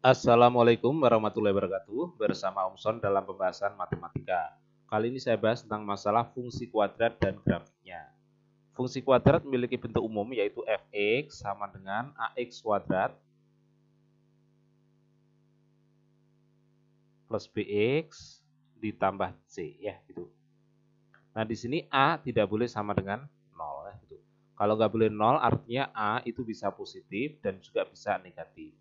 Assalamualaikum warahmatullahi wabarakatuh. Bersama Om Son dalam pembahasan matematika. Kali ini saya bahas tentang masalah fungsi kuadrat dan grafiknya. Fungsi kuadrat memiliki bentuk umum yaitu fx sama dengan ax kuadrat plus bx ditambah c ya gitu. Nah di sini a tidak boleh sama dengan 0 ya gitu. Kalau nggak boleh 0 artinya a itu bisa positif dan juga bisa negatif.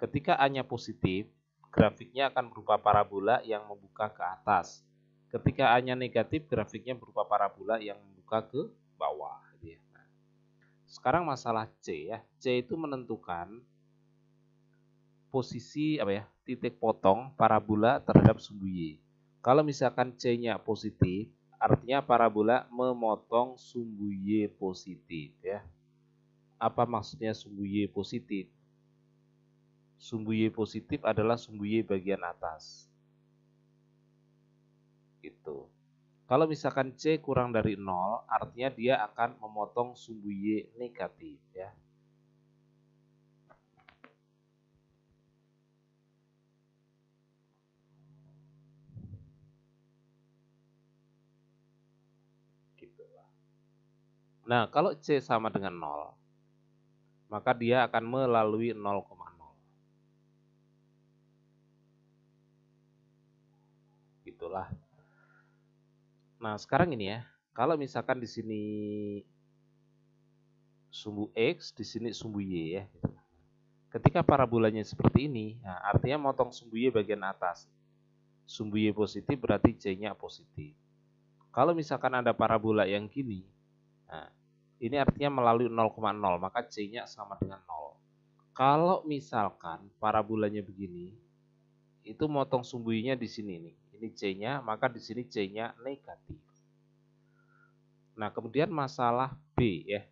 Ketika A-nya positif, grafiknya akan berupa parabola yang membuka ke atas. Ketika A-nya negatif, grafiknya berupa parabola yang membuka ke bawah. Nah, sekarang masalah C ya. C itu menentukan posisi titik potong parabola terhadap sumbu Y. Kalau misalkan C-nya positif, artinya parabola memotong sumbu Y positif ya. Apa maksudnya sumbu Y positif? Sumbu Y positif adalah sumbu Y bagian atas. Gitu. Kalau misalkan C kurang dari 0, artinya dia akan memotong sumbu Y negatif ya. Gitu. Nah, kalau C sama dengan 0, maka dia akan melalui 0,0. Gitulah. Nah, sekarang ini ya, kalau misalkan di sini sumbu X, di sini sumbu Y ya. Gitu. Ketika parabolanya seperti ini, nah, artinya motong sumbu Y bagian atas. Sumbu Y positif berarti C-nya positif. Kalau misalkan ada parabola yang gini, nah, ini artinya melalui 0,0, maka C-nya sama dengan 0. Kalau misalkan parabolanya begini, itu motong sumbunya di sini nih. Ini C-nya, maka di sini C-nya negatif. Nah, kemudian masalah B ya.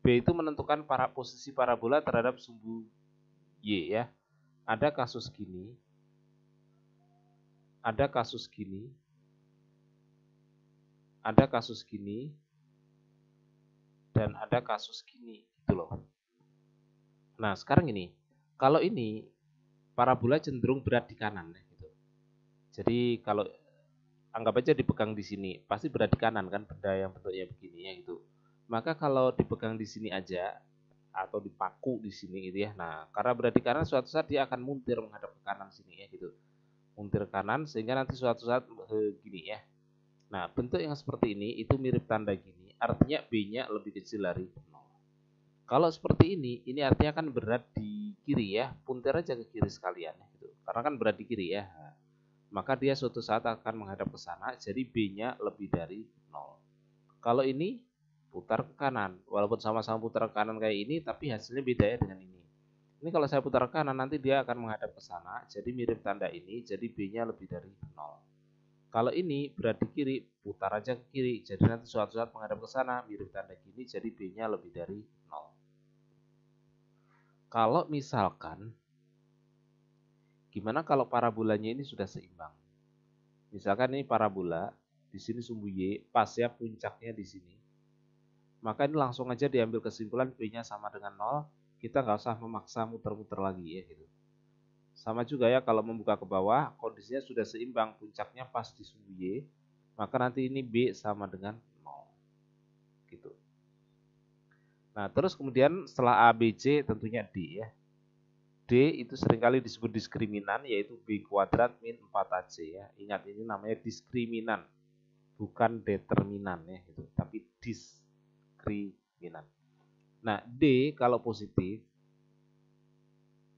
B itu menentukan posisi parabola terhadap sumbu Y ya. Ada kasus gini, ada kasus gini, ada kasus gini, dan ada kasus gini gitu loh. Nah, sekarang ini, kalau ini parabola cenderung berat di kanan gitu. Jadi kalau anggap aja dipegang di sini, pasti berat di kanan kan benda yang bentuknya begini ya gitu. Maka kalau dipegang di sini aja atau dipaku di sini gitu ya. Nah, karena berat di kanan suatu saat dia akan muntir menghadap ke kanan sini ya gitu. Muntir kanan sehingga nanti suatu saat gini ya. Nah, bentuk yang seperti ini itu mirip tanda gini, artinya B-nya lebih kecil dari 0. Kalau seperti ini artinya kan berat di kiri ya, puntir aja ke kiri sekalian ya gitu. Karena kan berat di kiri ya. Nah, maka dia suatu saat akan menghadap ke sana, jadi B-nya lebih dari 0. Kalau ini putar ke kanan, walaupun sama-sama putar ke kanan kayak ini, tapi hasilnya beda ya dengan ini. Ini kalau saya putar ke kanan, nanti dia akan menghadap ke sana, jadi mirip tanda ini, jadi B-nya lebih dari 0. Kalau ini berat di kiri, putar aja ke kiri, jadi nanti suatu saat menghadap ke sana, mirip tanda gini, jadi B-nya lebih dari 0. Kalau misalkan, gimana kalau parabolanya ini sudah seimbang? Misalkan ini parabola, di sini sumbu Y, pas ya puncaknya di sini. Maka ini langsung aja diambil kesimpulan B-nya sama dengan 0, kita nggak usah memaksa muter-muter lagi ya gitu. Sama juga ya kalau membuka ke bawah, kondisinya sudah seimbang, puncaknya pas di sumbu Y, maka nanti ini B sama dengan 0. Gitu. Nah, terus kemudian setelah A, B, C tentunya D ya. D itu seringkali disebut diskriminan, yaitu B kuadrat min 4AC ya. Ingat ini namanya diskriminan, bukan determinan ya gitu, tapi diskriminan. Nah, D kalau positif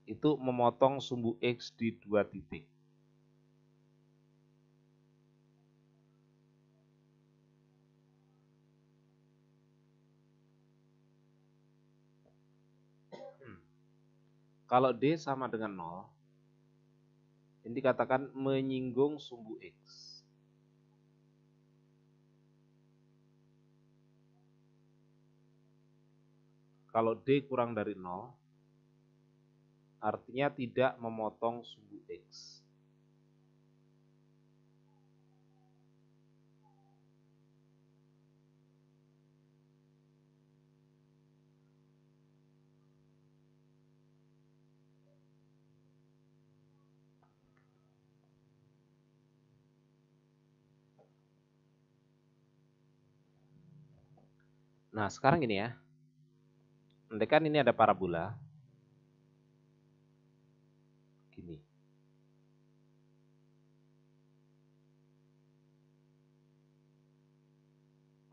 itu memotong sumbu X di 2 titik. Kalau D sama dengan 0, ini dikatakan menyinggung sumbu X. Kalau D kurang dari 0, artinya tidak memotong sumbu X. Nah, sekarang ini ya. Andaikan ini ada parabola. Gini.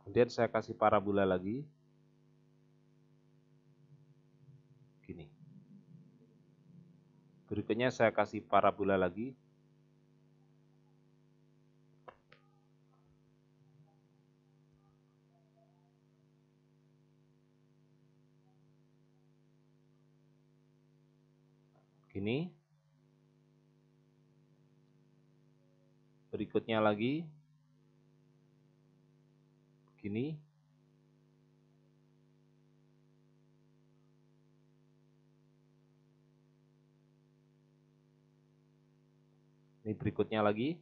Kemudian saya kasih parabola lagi. Gini. Berikutnya saya kasih parabola lagi. Gini. Berikutnya lagi. Gini. Ini berikutnya lagi.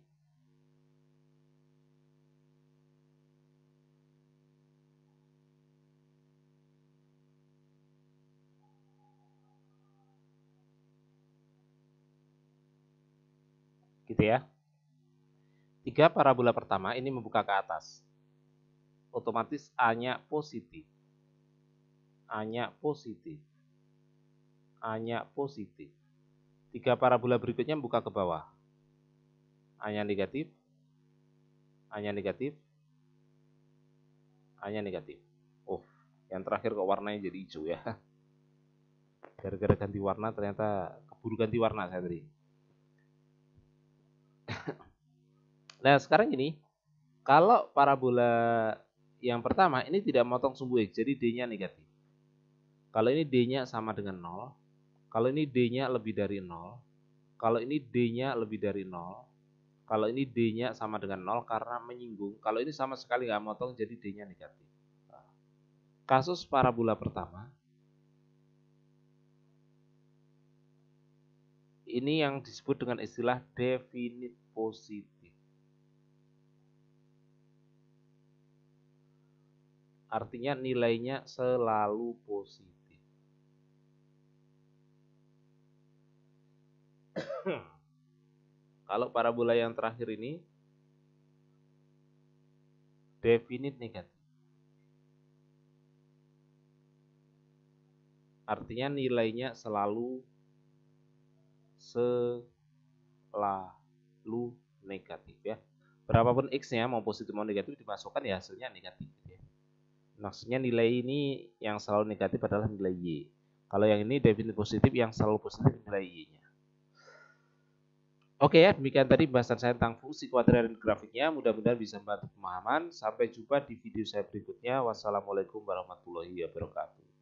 Gitu ya. 3 parabola pertama ini membuka ke atas. Otomatis A-nya positif. A-nya positif. A-nya positif. 3 parabola berikutnya membuka ke bawah. A-nya negatif. A-nya negatif. A-nya negatif. Oh, yang terakhir kok warnanya jadi hijau ya. Gara-gara ganti warna ternyata keburu ganti warna saya tadi. Nah, sekarang ini kalau parabola yang pertama ini tidak memotong sumbu X, jadi D-nya negatif. Kalau ini D-nya sama dengan 0, kalau ini D-nya lebih dari 0, kalau ini D-nya lebih dari 0, kalau ini D-nya sama dengan 0 karena menyinggung, kalau ini sama sekali nggak motong jadi D-nya negatif. Kasus parabola pertama, ini yang disebut dengan istilah definite positif. Artinya nilainya selalu positif. Kalau parabola yang terakhir ini definite negatif. Artinya nilainya selalu negatif ya. Berapapun X-nya mau positif mau negatif dimasukkan ya hasilnya negatif ya. Maksudnya nilai ini yang selalu negatif adalah nilai Y. Kalau yang ini definite positif yang selalu positif nilai Y-nya. Oke ya, demikian tadi pembahasan saya tentang fungsi kuadrat dan grafiknya. Mudah-mudahan bisa membantu pemahaman. Sampai jumpa di video saya berikutnya. Wassalamualaikum warahmatullahi wabarakatuh.